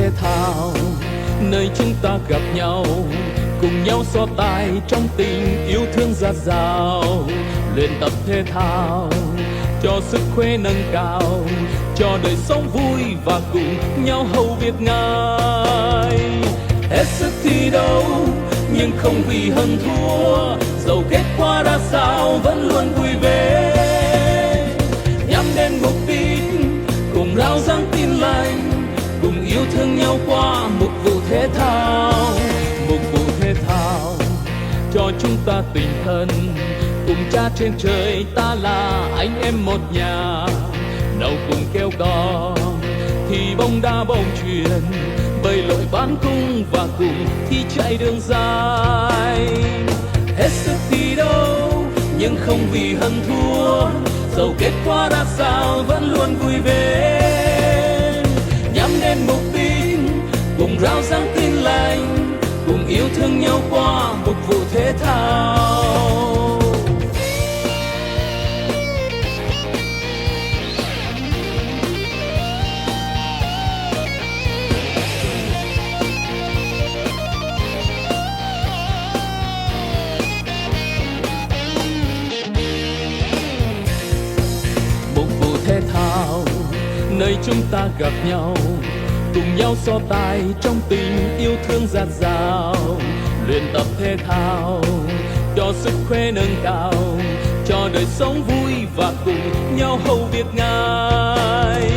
thể thao, nơi chúng ta gặp nhau, cùng nhau so tài trong tình yêu thương dạt dào. Luyện tập thể thao cho sức khỏe nâng cao, cho đời sống vui và cùng nhau hầu việc Ngài. Hết sức thi đấu nhưng không vì hơn thua, dẫu kết quả ra sao vẫn luôn vui vẻ. Nhắm đến mục đích cùng rao giảng tin lành, cùng yêu thương nhau qua một vụ thể thao. Một vụ thể thao cho chúng ta tình thân, cùng Cha trên trời ta là anh em một nhà. Nào cùng kêu co thì bóng đá bóng chuyền, bơi lội bán cung và cùng thi chạy đường dài. Hết sức thi đấu nhưng không vì hơn thua, dẫu kết quả ra sao vẫn luôn vui vẻ. Nhắm đến mục đích cùng rao giảng tin lành, cùng yêu thương nhau qua một vụ thể thao. Thể thao nơi chúng ta gặp nhau, cùng nhau so tài trong tình yêu thương dạt dào. Luyện tập thể thao cho sức khỏe nâng cao, cho đời sống vui và cùng nhau hầu việc Ngài.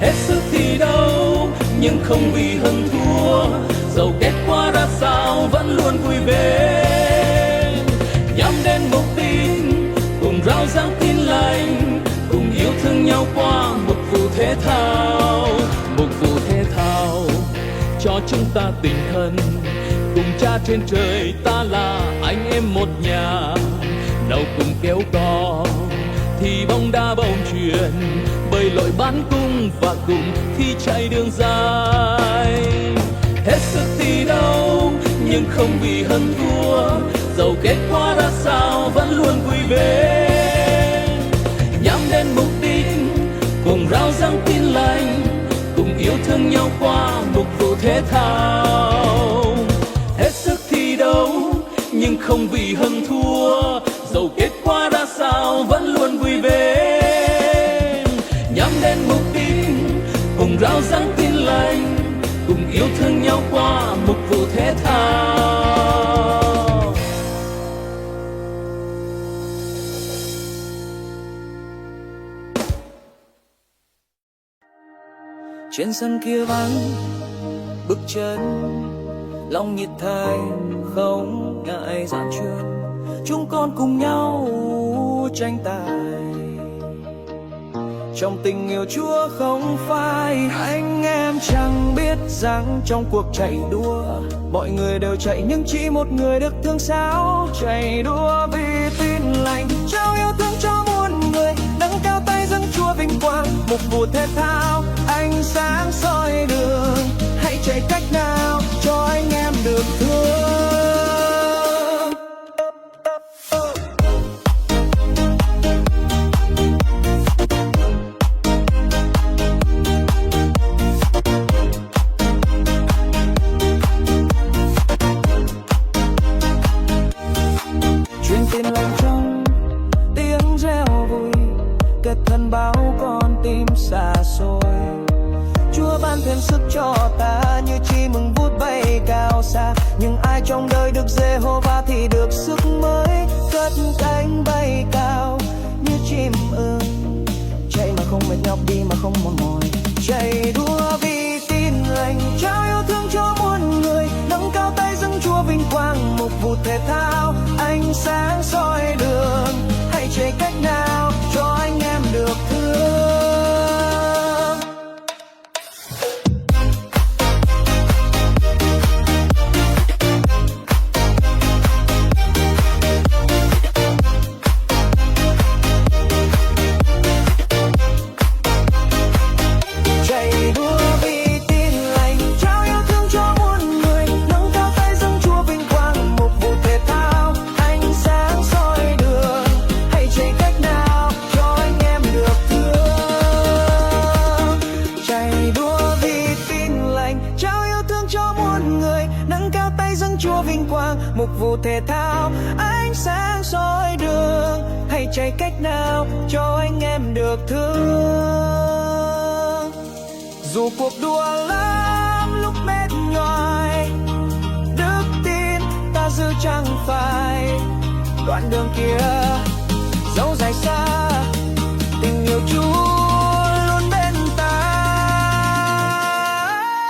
Hết sức thi đấu nhưng không vì hơn thua, dẫu kết quả ra sao vẫn luôn vui vẻ. Nhắm đến mục đích cùng rao giảng tin lành, cùng yêu thương nhau qua một vụ thể thao. Một vụ thể thao cho chúng ta tình thân, cùng Cha trên trời ta là anh em một nhà. Nào cùng kéo co thì bóng đá bóng chuyền, bơi lội bán cung và cùng thi chạy đường dài. Hết sức thi đấu nhưng không vì hơn thua, dẫu kết quả ra sao vẫn luôn vui vẻ. Nhắm đến mục đích cùng rao giảng tin lành, cùng yêu thương nhau qua một vụ thể thao. Hết sức thi đấu nhưng không vì hơn thua, dẫu kết quả ra sao vẫn luôn vui vẻ. Nhắm đến mục đích cùng rao giảng tin lành, cùng yêu thương nhau qua một vụ thể thao. Trên sân kia vắng bước chân, lòng nhiệt thành không ngại gian truân. Chúng con cùng nhau tranh tài trong tình yêu Chúa, không phải anh em chẳng biết rằng trong cuộc chạy đua mọi người đều chạy nhưng chỉ một người được thương sao. Chạy đua vì tin lành, trao yêu thương cho muôn người, nâng cao tay dâng Chúa vinh quang. Một vụ thể thao ánh sáng soi đường, hãy chạy cách nào cho anh em được thương. Truyền tin lành trong tiếng reo vui, kết thân báo con tim xa xôi. Chúa ban thêm sức cho ta như chim mừng vút bay cao xa. Nhưng ai trong đời được Giê-hô-va thì được sức mới, cất cánh bay cao như chim ưng. Chạy mà không mệt nhọc, đi mà không mòn mỏi. Chạy đua vì tin lành, trao yêu thương cho muôn người, nâng cao tay dâng Chúa vinh quang. Một vụ thể thao ánh sáng soi đường, hãy chạy cách nào cho anh em được thương. vụ thể thao, ánh sáng soi đường, hãy chạy cách nào cho anh em được thương. Dù cuộc đua lắm lúc mệt nhoài, đức tin ta giữ chẳng phải. Đoạn đường kia dẫu dài xa, tình yêu Chúa luôn bên ta.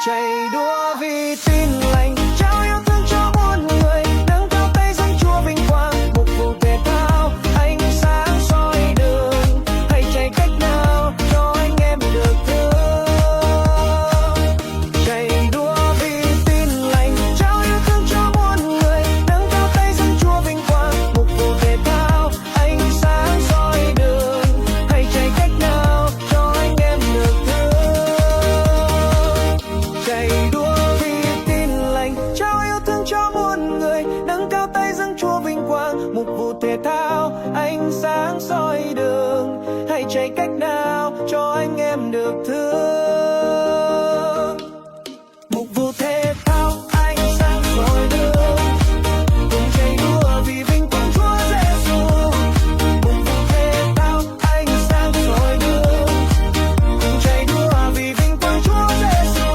Chạy đua vì tin lành, trao yêu thương cho muôn người, nâng cao tay dâng Chúa vinh quang. Một vụ thể thao, ánh sáng soi đường, hãy chạy cách nào cho anh em được thương. Chạy đua vì tin lành, trao yêu thương cho muôn người, nâng cao tay dâng Chúa vinh quang. Một vụ thể thao, ánh sáng soi đường, hãy chạy cách nào cho anh em được thương. Chạy đua vì tin lành, trao yêu thương cho muôn người, nâng cao tay dâng Chúa vinh quang. Một vụ thể thao, ánh sáng soi đường, hãy chạy cách nào cho anh em được thương. Một vụ thể thao, ánh sáng soi đường, cùng chạy đua vì vinh quang Chúa Giêsu. Một vụ thể thao, ánh sáng soi đường, cùng chạy đua vì vinh quang Chúa Giêsu.